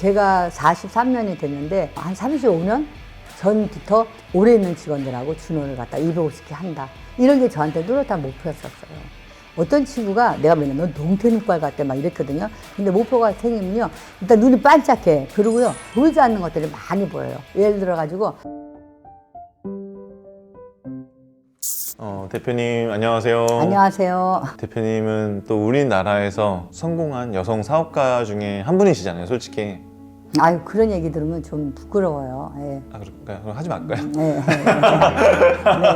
제가 43년이 됐는데 한 35년 전부터 오래 있는 직원들하고 준호를 갖다 250개 한다. 이런 게 저한테 뚜렷한 목표였었어요. 어떤 친구가 내가 맨날 넌 동태눈깔 같대 막 이랬거든요. 근데 목표가 생기면요. 일단 눈이 반짝해. 그리고요. 보이지 않는 것들이 많이 보여요. 예를 들어가지고 대표님 안녕하세요. 안녕하세요. 대표님은 또 우리나라에서 성공한 여성 사업가 중에 한 분이시잖아요, 솔직히. 아유, 그런 얘기 들으면 좀 부끄러워요. 예. 그럴까요? 그럼 하지 말까요? 네.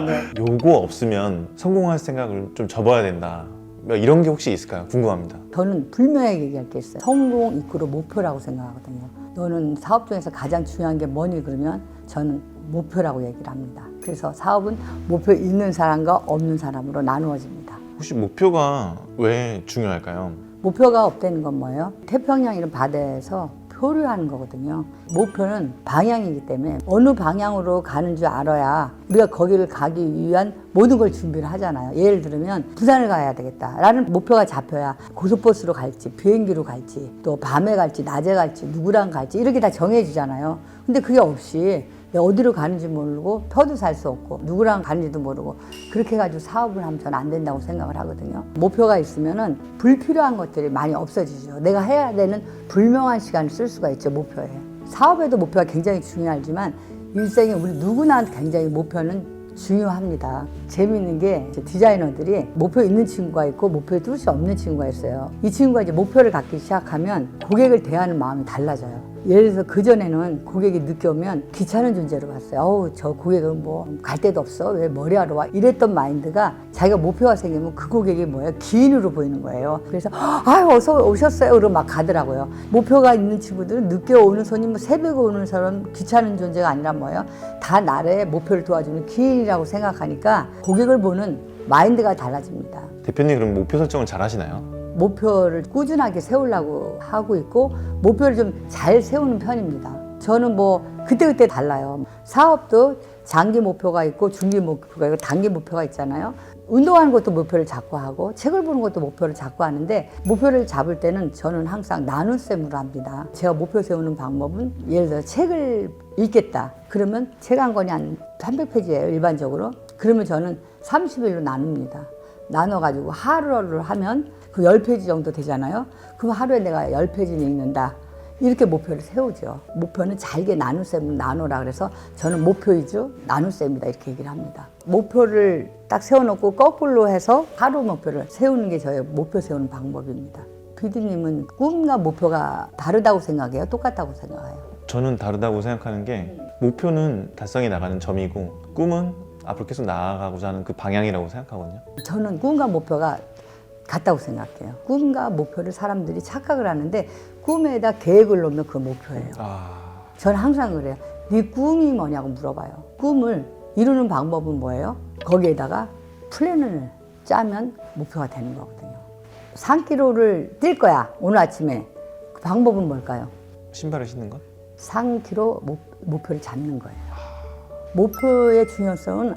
네. 요거 없으면 성공할 생각을 좀 접어야 된다. 이런 게 혹시 있을까요? 궁금합니다. 저는 분명하게 얘기할 게 있어요. 성공 이끌어 목표라고 생각하거든요. 너는 사업 중에서 가장 중요한 게 뭐니? 그러면 저는 목표라고 얘기를 합니다. 그래서 사업은 목표 있는 사람과 없는 사람으로 나누어집니다. 혹시 목표가 왜 중요할까요? 목표가 없다는 건 뭐예요? 태평양 이런 바다에서 표류하는 거거든요. 목표는 방향이기 때문에 어느 방향으로 가는 줄 알아야 우리가 거기를 가기 위한 모든 걸 준비를 하잖아요. 예를 들면 부산을 가야 되겠다라는 목표가 잡혀야 고속버스로 갈지 비행기로 갈지 또 밤에 갈지 낮에 갈지 누구랑 갈지 이렇게 다 정해지잖아요. 근데 그게 없이 어디로 가는지 모르고 표도 살 수 없고 누구랑 가는지도 모르고 그렇게 해가지고 사업을 하면 저는 안 된다고 생각을 하거든요. 목표가 있으면은 불필요한 것들이 많이 없어지죠. 내가 해야 되는 불명한 시간을 쓸 수가 있죠. 목표에. 사업에도 목표가 굉장히 중요하지만 일생에 우리 누구나 굉장히 목표는 중요합니다. 재미있는 게 디자이너들이 목표 있는 친구가 있고 목표에 뚫을 수 없는 친구가 있어요. 이 친구가 이제 목표를 갖기 시작하면 고객을 대하는 마음이 달라져요. 예를 들어서 그전에는 고객이 늦게 오면 귀찮은 존재로 봤어요. 어우, 저 고객은 뭐 갈 데도 없어. 왜 머리하러 와? 이랬던 마인드가 자기가 목표가 생기면 그 고객이 뭐예요? 기인으로 보이는 거예요. 그래서 아유, 어서 오셨어요. 그러고 막 가더라고요. 목표가 있는 친구들은 늦게 오는 손님, 뭐 새벽에 오는 사람 귀찮은 존재가 아니라 뭐예요? 다 나의 목표를 도와주는 기인이라고 생각하니까 고객을 보는 마인드가 달라집니다. 대표님 그럼 목표 설정을 잘 하시나요? 목표를 꾸준하게 세우려고 하고 있고 목표를 좀 잘 세우는 편입니다. 저는 뭐 그때그때 달라요. 사업도 장기 목표가 있고 중기 목표가 있고 단기 목표가 있잖아요. 운동하는 것도 목표를 잡고 하고 책을 보는 것도 목표를 잡고 하는데 목표를 잡을 때는 저는 항상 나눗셈으로 합니다. 제가 목표 세우는 방법은 예를 들어 책을 읽겠다. 그러면 책 한 권이 한 300페이지예요. 일반적으로. 그러면 저는 30일로 나눕니다. 나눠가지고 하루를 하면 그 10페이지 정도 되잖아요. 그럼 하루에 내가 10페이지는 읽는다. 이렇게 목표를 세우죠. 목표는 잘게 나눗셈으로 나누라 그래서 저는 목표 위주 나눗셈이다 이렇게 얘기를 합니다. 목표를 딱 세워놓고 거꾸로 해서 하루 목표를 세우는 게 저의 목표 세우는 방법입니다. PD님은 꿈과 목표가 다르다고 생각해요? 똑같다고 생각해요? 저는 다르다고 생각하는 게 목표는 달성해 나가는 점이고 꿈은 앞으로 계속 나아가고자 하는 그 방향이라고 생각하거든요. 저는 꿈과 목표가 같다고 생각해요. 꿈과 목표를 사람들이 착각을 하는데 꿈에다 계획을 놓으면 그 목표예요. 저는 항상 그래요. 네 꿈이 뭐냐고 물어봐요. 꿈을 이루는 방법은 뭐예요? 거기에다가 플랜을 짜면 목표가 되는 거거든요. 3km를 뛸 거야 오늘 아침에. 그 방법은 뭘까요? 신발을 신는 것? 3km 목표를 잡는 거예요. 목표의 중요성은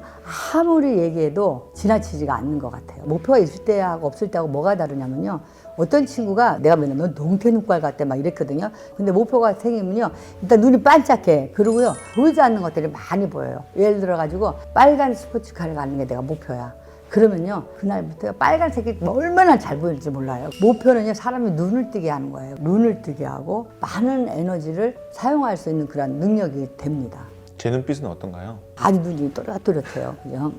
아무리 얘기해도 지나치지가 않는 것 같아요. 목표가 있을 때하고 없을 때하고 뭐가 다르냐면요. 어떤 친구가 내가 맨날 넌 동태눈깔 같대 막 이랬거든요. 근데 목표가 생기면요. 일단 눈이 반짝해. 그리고요. 보이지 않는 것들이 많이 보여요. 예를 들어가지고 빨간 스포츠카를 가는 게 내가 목표야. 그러면요. 그날부터 빨간색이 얼마나 잘 보일지 몰라요. 목표는요. 사람이 눈을 뜨게 하는 거예요. 눈을 뜨게 하고 많은 에너지를 사용할 수 있는 그런 능력이 됩니다. 제 눈빛은 어떤가요? 아주 눈이 또렷또렷해요. 그죠?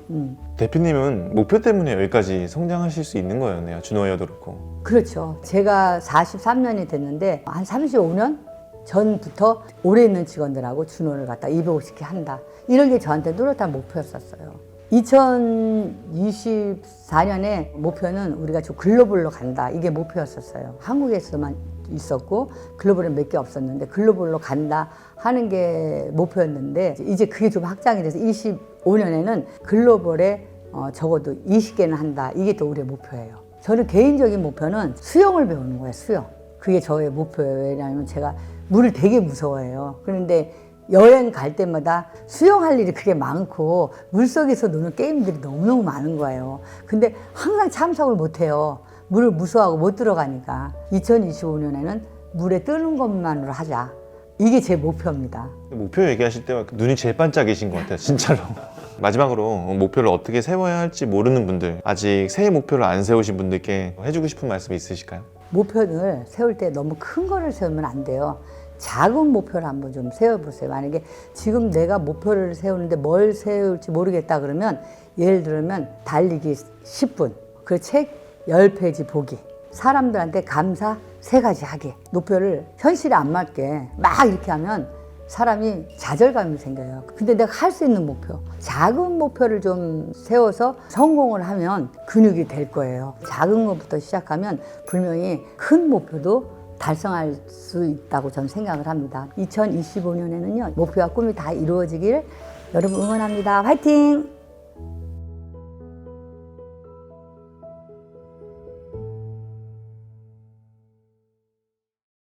대표님은 목표 때문에 여기까지 성장하실 수 있는 거였네요. 준호에어도 그렇고. 그렇죠. 제가 43년이 됐는데 한 35년 전부터 오래 있는 직원들하고 준호를 갖다 250개 한다. 이런 게 저한테 뚜렷한 목표였었어요. 2024년에 목표는 우리가 좀 글로벌로 간다. 이게 목표였었어요. 한국에서만 있었고 글로벌에 몇 개 없었는데 글로벌로 간다 하는 게 목표였는데 이제 그게 좀 확장이 돼서 25년에는 글로벌에 적어도 20개는 한다. 이게 또 우리의 목표예요. 저는 개인적인 목표는 수영을 배우는 거예요. 수영. 그게 저의 목표예요. 왜냐하면 제가 물을 되게 무서워해요. 그런데 여행 갈 때마다 수영할 일이 그게 많고 물속에서 노는 게임들이 너무너무 많은 거예요. 근데 항상 참석을 못해요. 물을 무서워하고 못 들어가니까 2025년에는 물에 뜨는 것만으로 하자. 이게 제 목표입니다. 목표 얘기하실 때 눈이 제일 반짝이신 것 같아요, 진짜로. 마지막으로 목표를 어떻게 세워야 할지 모르는 분들, 아직 새해 목표를 안 세우신 분들께 해주고 싶은 말씀 있으실까요? 목표를 세울 때 너무 큰 거를 세우면 안 돼요. 작은 목표를 한번 좀 세워보세요. 만약에 지금 내가 목표를 세우는데 뭘 세울지 모르겠다 그러면, 예를 들면 달리기 10분, 그 책 10페이지 보기, 사람들한테 감사 3가지 하기. 목표를 현실에 안 맞게 막 이렇게 하면 사람이 좌절감이 생겨요. 근데 내가 할 수 있는 목표, 작은 목표를 좀 세워서 성공을 하면 근육이 될 거예요. 작은 것부터 시작하면 분명히 큰 목표도 달성할 수 있다고 저는 생각을 합니다. 2025년에는요, 목표와 꿈이 다 이루어지길 여러분 응원합니다. 화이팅!